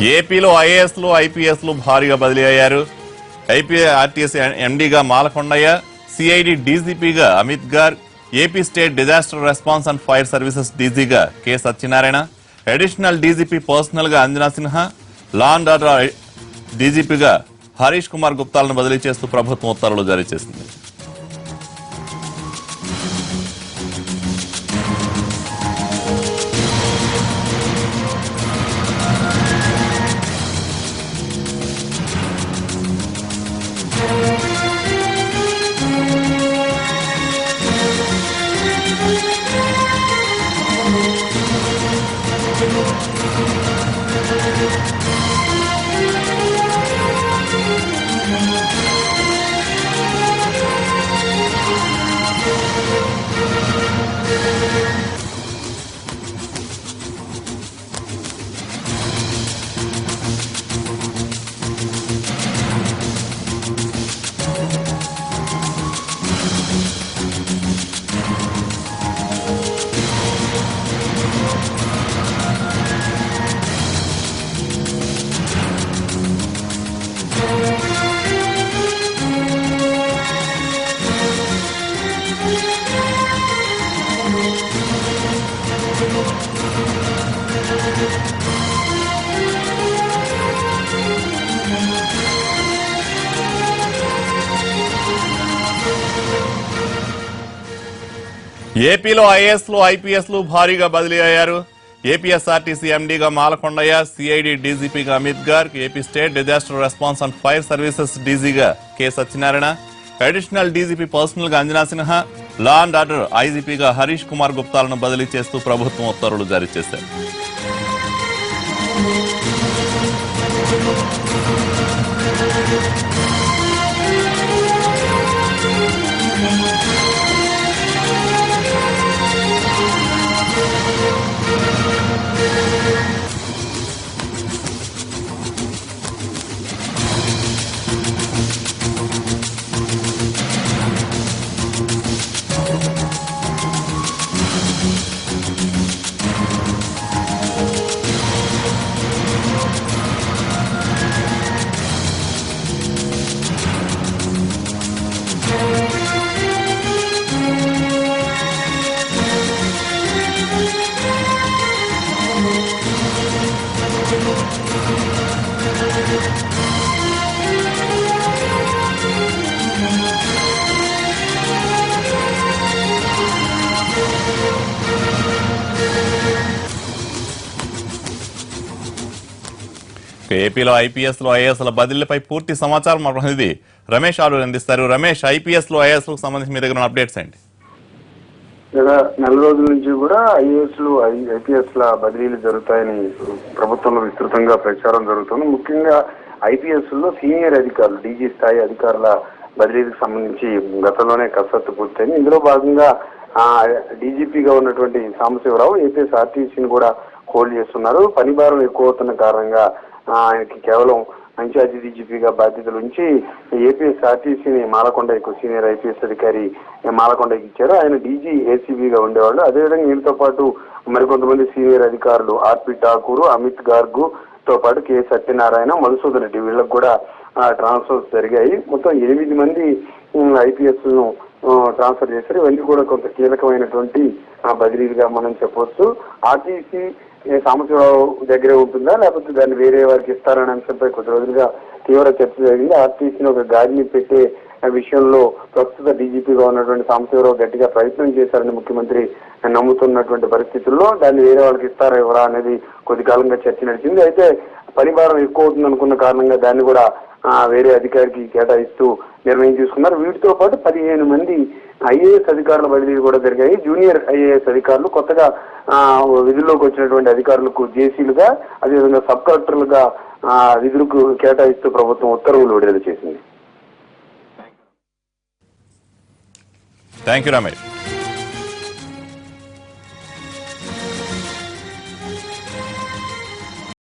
ఏపీలో ఐఏఎస్లు ఐపీఎస్లు భారీగా బదిలీ అయ్యారు. ఏపీఆర్టీసీ ఎండీగా మాలకొండయ్య, సిఐడి డీజీపీగా Amit Garg, AP state disaster response and fire services డీజీగా K Satyanarayana, additional DGP personnel గా Anjana Sinha, law and order డీజీపీగా హరీష్ కుమార్ గుప్తాలను బదిలీ చేస్తూ ప్రభుత్వం ఉత్తర్వులు జారీ చేసింది. ఏపీలో ఐఏఎస్లు ఐపీఎస్లు భారీగా బదిలీ అయ్యారు. ఏపీఎస్ఆర్టీసీ ఎండీగా మాలకొండయ్య, సిఐడి డీజీపీగా Amit Garg, AP state disaster response and fire services డీజీగా K Satyanarayana, additional DGP personnel గా Anjana Sinha, law and order ఐజీపీగా హరీష్ కుమార్ గుప్తాలను బదిలీ చేస్తూ ప్రభుత్వం ఉత్తర్వులు జారీ చేశారు. ఏపీలో ఐపీఎస్లు ఐఏఎస్ల బదిలీపై పూర్తి సమాచారం మా ప్రతినిధి రమేష్ ఆరు అందిస్తారు. రమేష్, ఐపీఎస్లు ఐఏఎస్లకు సంబంధించి మీ దగ్గర అప్డేట్స్ ఏంటి? నెల రోజుల నుంచి కూడా ఐఏఎస్లు ఐపీఎస్ల బదిలీలు జరుగుతాయని ప్రభుత్వంలో విస్తృతంగా ప్రచారం జరుగుతుంది. ముఖ్యంగా ఐపీఎస్ లో సీనియర్ అధికారులు, డీజీ స్థాయి అధికారుల బదిలీలకు సంబంధించి గతంలోనే కసరత్తు పూర్తయింది. ఇందులో భాగంగా డీజీపీగా ఉన్నటువంటి సాంబశివరావు ఏపీఎస్ఆర్టీసీని కూడా హోల్డ్ చేస్తున్నారు. పని భారం ఎక్కువ అవుతున్న కారణంగా ఆయనకి కేవలం ఇన్ఛార్జి డీజీపీగా బాధ్యతలు ఉంచి ఏపీఎస్ఆర్టీసీని మాలకొండయ్యకు, సీనియర్ ఐపీఎస్ అధికారి మాలకొండయ్యకి ఇచ్చారు. ఆయన డీజీ ఏసీబీగా ఉండేవాళ్ళు. అదేవిధంగా వీళ్ళతో పాటు మరికొంతమంది సీనియర్ అధికారులు ఆర్పి ఠాకూర్, అమిత్ గార్గ్ తో పాటు కె సత్యనారాయణ, మధుసూదన్ రెడ్డి వీళ్ళకు కూడా ట్రాన్స్ఫర్స్ జరిగాయి. మొత్తం 8 మంది ఐపీఎస్ ను ట్రాన్స్ఫర్ చేశారు. ఇవన్నీ కూడా కొంత కీలకమైనటువంటి బదిలీలుగా మనం చెప్పవచ్చు. ఆర్టీసీ సాంబశివరావు దగ్గరే ఉంటుందా, లేకపోతే దాన్ని వేరే వారికి ఇస్తారనే అంశంపై కొద్ది రోజులుగా తీవ్ర చర్చ జరిగింది. ఆర్టీసీని ఒక గాడిని పెట్టే విషయంలో ప్రస్తుత డీజీపీగా ఉన్నటువంటి సాంబశివరావు గట్టిగా ప్రయత్నం చేశారని ముఖ్యమంత్రి నమ్ముతున్నటువంటి పరిస్థితుల్లో దాన్ని వేరే వాళ్ళకి ఇస్తారా ఎవరా అనేది కొద్ది కాలంగా చర్చ నడిచింది. అయితే పని భారం ఎక్కువ అవుతుంది అనుకున్న కారణంగా దాన్ని కూడా వేరే అధికారికి కేటాయిస్తూ నిర్ణయం తీసుకున్నారు. వీటితో పాటు 15 మంది ఐఏఎస్ అధికారుల బదిలీలు కూడా జరిగాయి. జూనియర్ ఐఏఎస్ అధికారులు కొత్తగా విధుల్లోకి వచ్చినటువంటి అధికారులకు జేసీలుగా, అదేవిధంగా సబ్ కలెక్టర్లుగా విధులకు కేటాయిస్తూ ప్రభుత్వం ఉత్తర్వులు విడుదల చేసింది. Thank you Ramesh.